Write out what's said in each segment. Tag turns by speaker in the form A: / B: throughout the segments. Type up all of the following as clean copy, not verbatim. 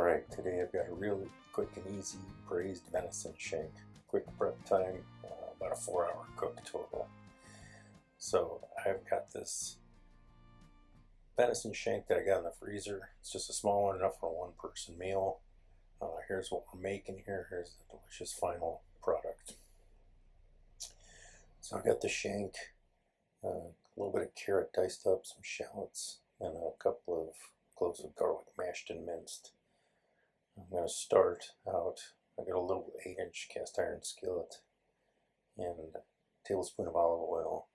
A: Alright, today I've got a really quick and easy braised venison shank. Quick prep time, about a 4-hour cook total. So I've got this venison shank that I got in the freezer. It's just a small one, enough for a one-person meal. Here's what we're making here. Here's the delicious final product. So I've got the shank, a little bit of carrot diced up, some shallots, and a couple of cloves of garlic mashed and minced. I'm going to start out, I got a little 8-inch cast iron skillet and a tablespoon of olive oil,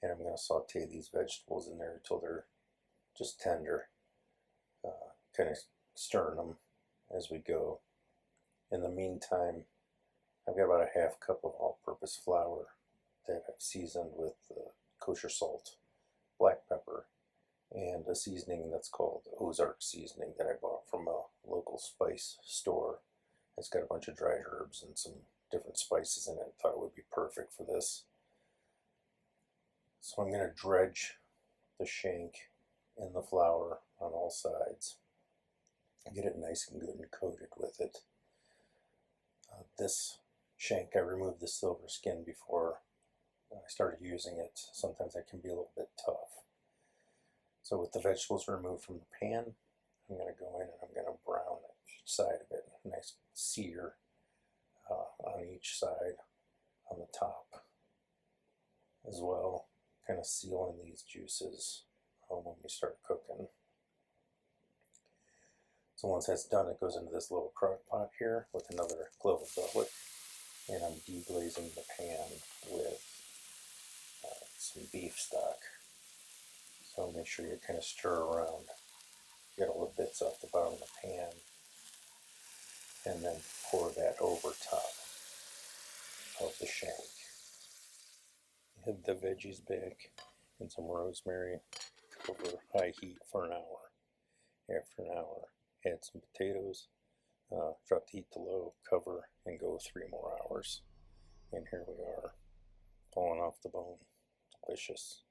A: and I'm going to saute these vegetables in there until they're just tender, kind of stirring them as we go. In the meantime, I've got about a half cup of all-purpose flour that I've seasoned with kosher salt, black pepper, and a seasoning that's called Ozark Seasoning that I bought from a local spice store. It's got a bunch of dried herbs and some different spices in it. I thought it would be perfect for this. So I'm going to dredge the shank in the flour on all sides and get it nice and good and coated with it. This shank, I removed the silver skin before I started using it. Sometimes that can be a little bit tough. So with the vegetables removed from the pan, I'm going to go in and I'm going to brown each side of it. Nice sear on each side, on the top as well. Kind of sealing these juices when we start cooking. So once that's done, it goes into this little crock pot here with another clove of garlic. And I'm deglazing the pan with some beef stock. So make sure you kind of stir around, get all the bits off the bottom of the pan, and then pour that over top of the shank. Hit the veggies back and some rosemary over high heat for an hour. After an hour, add some potatoes, drop the heat to low, cover, and go 3 more hours. And here we are, falling off the bone. Delicious.